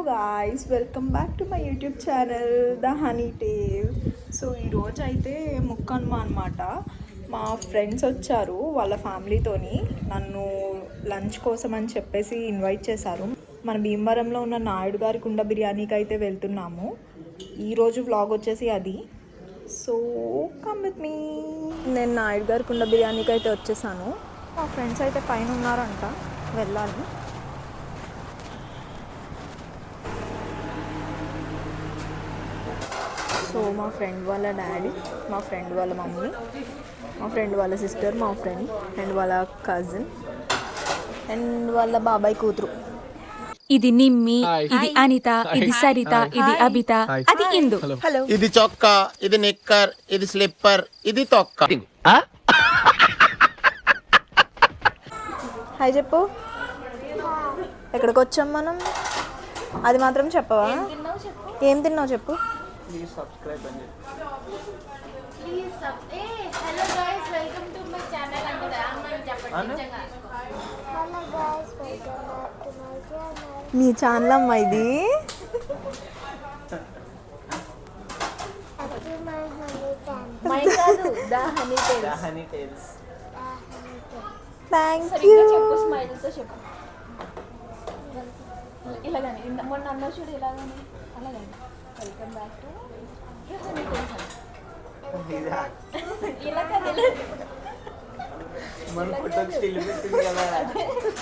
Guys, welcome back to my YouTube channel the Honey Tales. So ఈరోజు అయితే ముక్కనుమ అనమాట. మా ఫ్రెండ్స్ వచ్చారు వాళ్ళ ఫ్యామిలీతోని, నన్ను లంచ్ కోసం అని చెప్పేసి ఇన్వైట్ చేశారు. మన భీమవరంలో ఉన్న నాయుడు గారి కుండ బిర్యానీకి అయితే వెళ్తున్నాము. ఈరోజు వ్లాగ్ వచ్చేసి అది. So come with me. నేను నాయుడు గారి కుండ బిర్యానీకి అయితే వచ్చేసాను. మా ఫ్రెండ్స్ అయితే పైన ఉన్నారంట, వెళ్ళాలి. సో మా ఫ్రెండ్ వాళ్ళ డాడీ, మా ఫ్రెండ్ వాళ్ళ మమ్మీ, మా ఫ్రెండ్ వాళ్ళ సిస్టర్, మా ఫ్రెండ్ అండ్ వాళ్ళ కజిన్ అండ్ వాళ్ళ బాబాయ్ కూతురు. ఇది నిమ్మి, ఇది అనిత, ఇది సరిత, ఇది అబిత, అది ఇందు. హలో. ఇది చొక్కా, ఇది నిక్కర్, ఇది స్లిప్పర్, ఇది తొక్క. హాయ్ చెప్పు. ఎక్కడికి వచ్చాం మనం? అది మాత్రం చెప్పవా? ఏం తిన్నావు చెప్పు. నీ ఛానల్ అమ్మా ఇది. Thank you. ఇలాగని మొన్న అన్న చూడు, ఇలాగని అలాగని వెల్కమ్ బ్యాక్ టు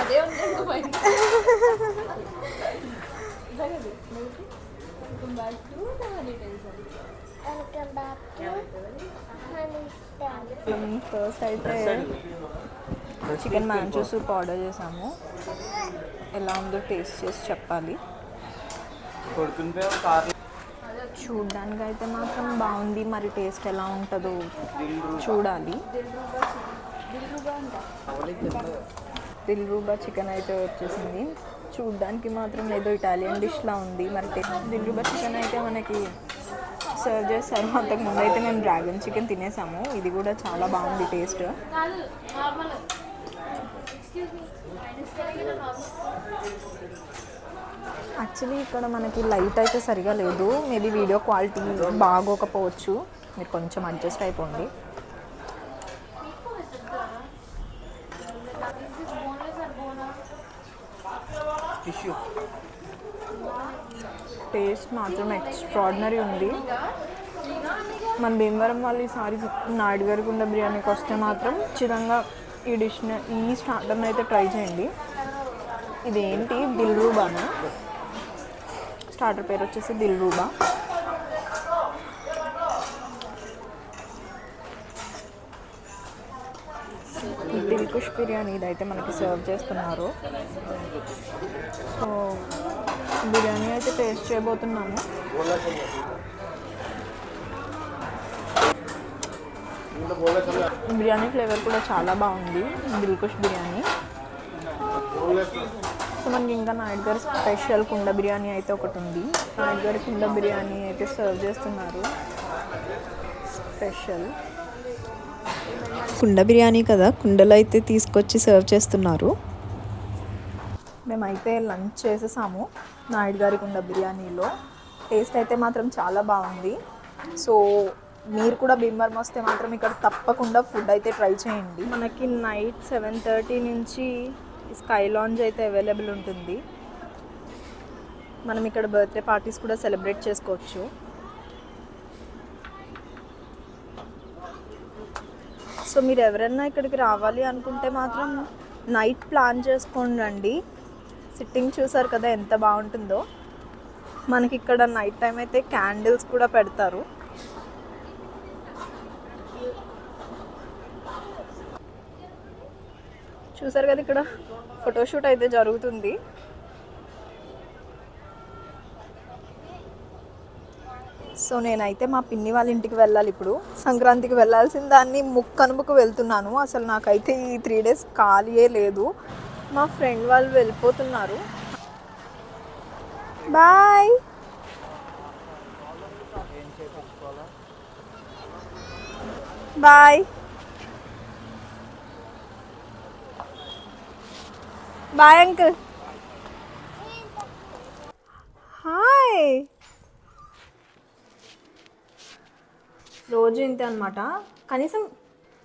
అదే ఉంటుంది వెల్కమ్ బ్యాక్ టు ఫస్ట్ అయితే చికెన్ మ్యాంచో సూప్ ఆర్డర్ చేసాము. ఎలా ఉందో టేస్ట్ చేసి చెప్పాలి. చూడ్డానికి అయితే మాత్రం బాగుంది, మరి టేస్ట్ ఎలా ఉంటుందో చూడాలి. దిల్రూబా చికెన్ అయితే వచ్చేసింది. చూడ్డానికి మాత్రం ఏదో ఇటాలియన్ డిష్లా ఉంది. మరి దిల్రూబా చికెన్ అయితే మనకి సర్వ్ చేస్తారు. అంతకుముందు అయితే మేము డ్రాగన్ చికెన్ తినేసాము. ఇది కూడా చాలా బాగుంది టేస్ట్. యాక్చువల్లీ ఇక్కడ మనకి లైట్ అయితే సరిగా లేదు. మేబీ వీడియో క్వాలిటీ బాగోకపోవచ్చు, మీరు కొంచెం అడ్జస్ట్ అయిపోండి. టేస్ట్ మాత్రం ఎక్స్ట్రాడినరీ ఉంది. మన భీమవరం వాళ్ళు ఈసారి నాయుడు గారి కుండ బిర్యానీకి వస్తే మాత్రం ఖచ్చితంగా ఈ డిష్ని, ఈ స్టార్టర్ని అయితే ట్రై చేయండి. ఇదేంటి దిల్రూబానా? స్టార్టర్ పేరు వచ్చేసి దిల్రూబా. దిల్కుష్ బిర్యానీ ఇదైతే మనకి సర్వ్ చేస్తున్నారు. సో బిర్యానీ అయితే టేస్ట్ చేయబోతున్నాము. బిర్యానీ ఫ్లేవర్ కూడా చాలా బాగుంది, దిల్కుష్ బిర్యానీ. సో మనకి ఇంకా నాయుడు గారి స్పెషల్ కుండ బిర్యానీ అయితే ఒకటి ఉంది. నాయుడు గారి కుండ బిర్యానీ అయితే సర్వ్ చేస్తున్నారు. స్పెషల్ కుండ బిర్యానీ కదా, కుండలో అయితే తీసుకొచ్చి సర్వ్ చేస్తున్నారు. మేమైతే లంచ్ చేసేసాము నాయుడు గారి కుండ బిర్యానీలో. టేస్ట్ అయితే మాత్రం చాలా బాగుంది. సో మీరు కూడా భీమవరం వస్తే మాత్రం ఇక్కడ తప్పకుండా ఫుడ్ అయితే ట్రై చేయండి. మనకి నైట్ 7:30 నుంచి స్కై లాంజ్ అయితే అవైలబుల్ ఉంటుంది. మనం ఇక్కడ బర్త్డే పార్టీస్ కూడా సెలబ్రేట్ చేసుకోవచ్చు. సో మీరు ఎవరైనా ఇక్కడికి రావాలి అనుకుంటే మాత్రం నైట్ ప్లాన్ చేసుకొని రండి. సిట్టింగ్ చూసారు కదా ఎంత బాగుంటుందో. మనకి ఇక్కడ నైట్ టైం అయితే క్యాండిల్స్ కూడా పెడతారు. చూసారు కదా ఇక్కడ ఫోటోషూట్ అయితే జరుగుతుంది. సో నేనైతే మా పిన్ని వాళ్ళ ఇంటికి వెళ్ళాలి ఇప్పుడు. సంక్రాంతికి వెళ్ళాల్సిన దాన్ని ముక్కనుమకు వెళ్తున్నాను. అసలు నాకైతే ఈ 3 days ఖాళీయే లేదు. మా ఫ్రెండ్ వాళ్ళు వెళ్ళిపోతున్నారు. బాయ్. Bye bye uncle. రోజు ఇంతే అనమాట. కనీసం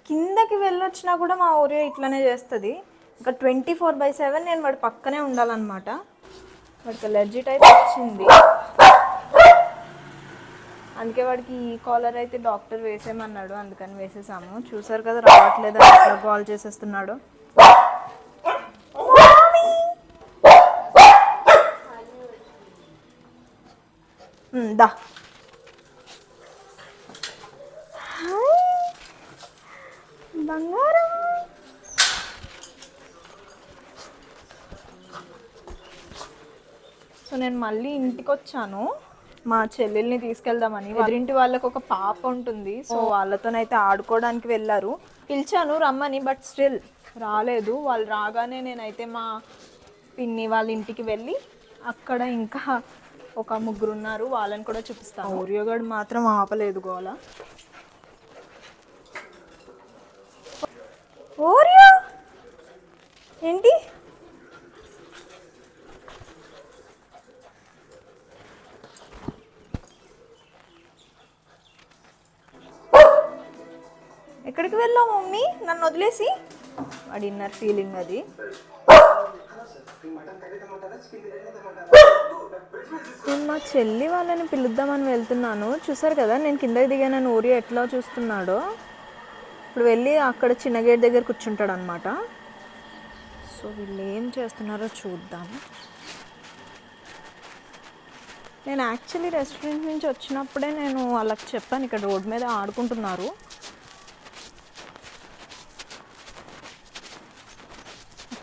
కిందకి వెళ్ళొచ్చినా కూడా మా ఓరియో ఇట్లనే చేస్తుంది. ఇంకా 24/7 నేను వాడి పక్కనే ఉండాలన్నమాట. వాడికి అలర్జీ టైప్ వచ్చింది, అందుకే వాడికి ఈ కాలర్ అయితే డాక్టర్ వేసేయమన్నాడు, అందుకని వేసేసాము. చూసారు కదా రావట్లేదు, అట్లా కాల్ చేసేస్తున్నాడు. దా బంగారం. సో నేను మళ్ళీ ఇంటికి వచ్చాను మా చెల్లెల్ని తీసుకెళ్దామని. ఎదురింటి వాళ్ళకి ఒక పాప ఉంటుంది, సో వాళ్ళతోనైతే ఆడుకోవడానికి వెళ్ళారు. పిలిచాను రమ్మని, బట్ స్టిల్ రాలేదు. వాళ్ళు రాగానే నేనైతే మా పిన్ని వాళ్ళ ఇంటికి వెళ్ళి అక్కడ ఇంకా ఒక 3 ఉన్నారు, వాళ్ళని కూడా చూపిస్తాను. ఓరియోగాడు మాత్రం ఆపలేదు గోల. ఓరియో ఏంటి ఎక్కడికి వెళ్ళావు మమ్మీ నన్ను వదిలేసి? వాడి ఇన్నర్ ఫీలింగ్ అది. నేను మా చెల్లి వాళ్ళని పిలుద్దామని వెళ్తున్నాను. చూసారు కదా నేను కిందకి దిగాను, ఓరియో ఎట్లా చూస్తున్నాడో. ఇప్పుడు వెళ్ళి అక్కడ చిన్న గేట్ దగ్గర కూర్చుంటాడు అనమాట. సో వీళ్ళు ఏం చేస్తున్నారో చూద్దాం. నేను యాక్చువల్లీ రెస్టారెంట్ నుంచి వచ్చినప్పుడే నేను వాళ్ళకి చెప్పాను ఇక్కడ రోడ్ మీద ఆడుకుంటున్నారు.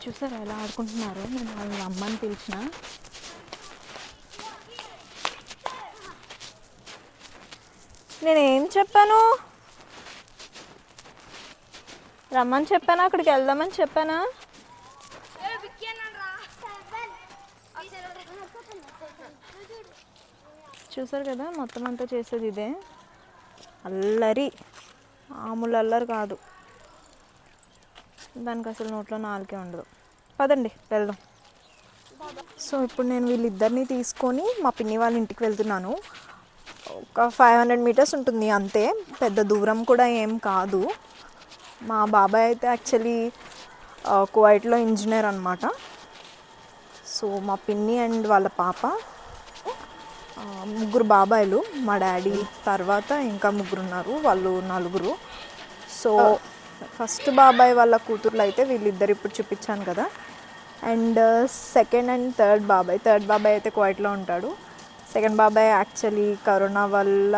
చూసారా ఎలా ఆడుకుంటున్నారు? నేను వాళ్ళని అమ్మని పిలిచిన. నేనేం చెప్పాను? రమ్మని చెప్పానా, అక్కడికి వెళ్దామని చెప్పానా? చూసారు కదా మొత్తం అంతా చేసేది ఇదే అల్లరి, మామూలు అల్లరి కాదు. దానికి అసలు నోట్లో నాలుకే ఉండదు. పదండి వెళ్దాం. సో ఇప్పుడు నేను వీళ్ళిద్దరిని తీసుకొని మా పిన్ని వాళ్ళ ఇంటికి వెళ్తున్నాను. ఒక 500 మీటర్స్ ఉంటుంది అంతే, పెద్ద దూరం కూడా ఏం కాదు. మా బాబాయ్ అయితే యాక్చువల్లీ కువైట్లో ఇంజనీర్ అనమాట. సో మా పిన్ని అండ్ వాళ్ళ పాప, 3 బాబాయిలు, మా డాడీ తర్వాత ఇంకా 3 ఉన్నారు, వాళ్ళు 4. సో ఫస్ట్ బాబాయ్ వాళ్ళ కూతుర్లు అయితే వీళ్ళిద్దరు ఇప్పుడు చూపించాను కదా. అండ్ సెకండ్ అండ్ థర్డ్ బాబాయ్ అయితే కువైట్లో ఉంటాడు. సెకండ్ బాబాయ్ యాక్చువల్లీ కరోనా వల్ల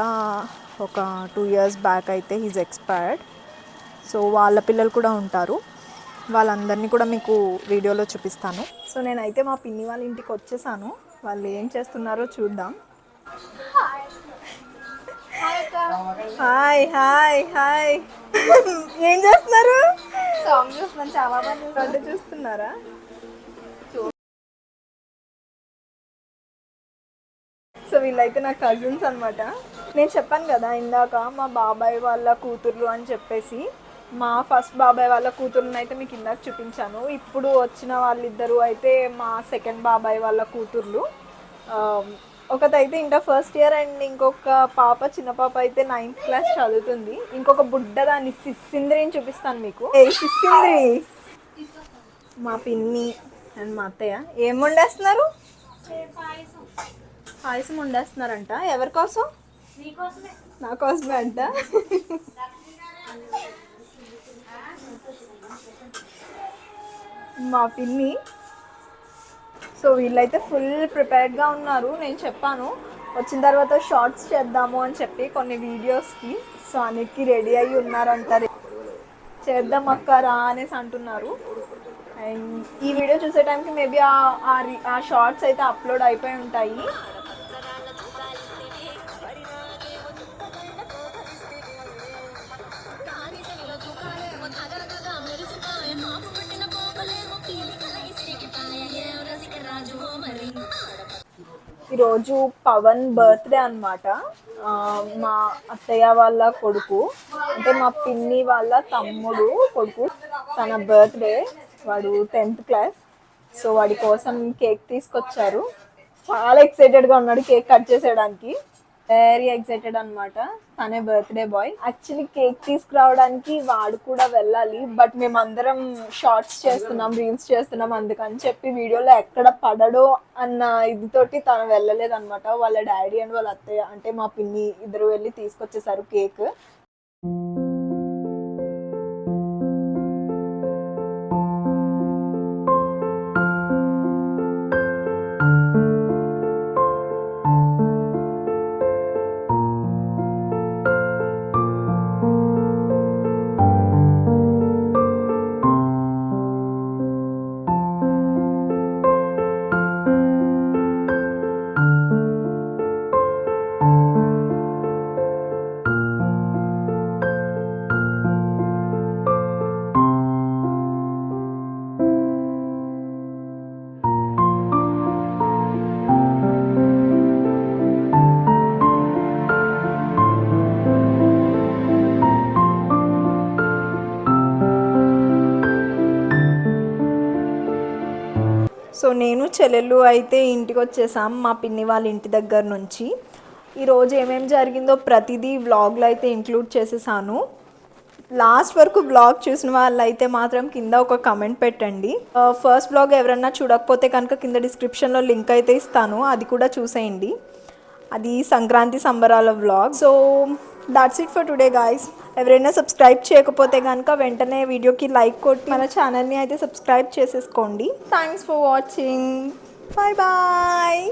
ఒక 2 years బ్యాక్ అయితే హీజ్ ఎక్స్పైర్డ్. సో వాళ్ళ పిల్లలు కూడా ఉంటారు, వాళ్ళందరినీ కూడా మీకు వీడియోలో చూపిస్తాను. సో నేనైతే మా పిన్ని వాళ్ళ ఇంటికి వచ్చేసాను. వాళ్ళు ఏం చేస్తున్నారో చూద్దాం. హాయ్ హాయ్ హాయ్ ఏం చేస్తున్నారు? సాంగ్ చూస్తున్నాను, చాలా బాగా చూస్తున్నారా? సో వీళ్ళైతే నా కజిన్స్ అనమాట. నేను చెప్పాను కదా ఇందాక మా బాబాయ్ వాళ్ళ కూతుర్లు అని చెప్పేసి. మా ఫస్ట్ బాబాయ్ వాళ్ళ కూతురుని అయితే మీకు ఇందాక చూపించాను. ఇప్పుడు వచ్చిన వాళ్ళిద్దరూ అయితే మా సెకండ్ బాబాయ్ వాళ్ళ కూతుర్లు. ఒకటైతే ఇంటర్ ఫస్ట్ ఇయర్ అండ్ ఇంకొక పాప, చిన్న పాప అయితే 9th క్లాస్ చదువుతుంది. ఇంకొక బుడ్డ దాన్ని సిస్సింద్రిని చూపిస్తాను మీకు. సిస్సింద్రి మా పిన్ని అండ్ మా అత్తయ్య ఏం వండేస్తున్నారు? పాయసం వండేస్తున్నారంట. ఎవరి కోసం? నా కోసమే అంట. మా పిన్ని. సో వీళ్ళైతే ఫుల్ ప్రిపేర్డ్గా ఉన్నారు. నేను చెప్పాను వచ్చిన తర్వాత షార్ట్స్ చేద్దాము అని చెప్పి కొన్ని వీడియోస్కి. సో అన్నిటికీ రెడీ అయ్యి ఉన్నారంటారు. చేద్దాం అక్కరా అనేసి అంటున్నారు. అండ్ ఈ వీడియో చూసే టైంకి మేబీ ఆ షార్ట్స్ అయితే అప్లోడ్ అయిపోయి ఉంటాయి. ఈరోజు పవన్ బర్త్డే అనమాట. మా అత్తయ్య వాళ్ళ కొడుకు, అంటే మా పిన్ని వాళ్ళ తమ్ముడు కొడుకు, తన బర్త్డే. వాడు 10th క్లాస్. సో వాడి కోసం కేక్ తీసుకొచ్చారు. చాలా ఎక్సైటెడ్గా ఉన్నాడు కేక్ కట్ చేసేయడానికి. వెరీ ఎక్సైటెడ్ అనమాట. తనే బర్త్డే బాయ్. యాక్చువల్లీ కేక్ తీసుకురావడానికి వాడు కూడా వెళ్ళాలి, బట్ మేమందరం షార్ట్స్ చేస్తున్నాం, రీల్స్ చేస్తున్నాం, అందుకని చెప్పి వీడియోలో ఎక్కడ పడడో అన్న ఇదితోటి తను వెళ్ళలేదు అనమాట. వాళ్ళ డాడీ అండ్ వాళ్ళ అత్తయ్య అంటే మా పిన్ని ఇద్దరు వెళ్ళి తీసుకొచ్చేసారు కేక్. సో నేను చెల్లెళ్ళు అయితే ఇంటికి వచ్చేసాం మా పిన్ని వాళ్ళ ఇంటి దగ్గర నుంచి. ఈరోజు ఏమేమి జరిగిందో ప్రతిదీ వ్లాగ్లో అయితే ఇంక్లూడ్ చేసేసాను. లాస్ట్ వరకు వ్లాగ్ చూసిన వాళ్ళు అయితే మాత్రం కింద ఒక కమెంట్ పెట్టండి. ఫస్ట్ వ్లాగ్ ఎవరన్నా చూడకపోతే కనుక కింద డిస్క్రిప్షన్లో లింక్ అయితే ఇస్తాను, అది కూడా చూసేయండి. అది సంక్రాంతి సంబరాల vlog. So that's it for today guys. ఎవరైనా సబ్స్క్రైబ్ చేయకపోతే కనుక వెంటనే వీడియోకి లైక్ కొట్టి మన ఛానల్ని అయితే సబ్స్క్రైబ్ చేసేసుకోండి. Thanks for watching. Bye bye.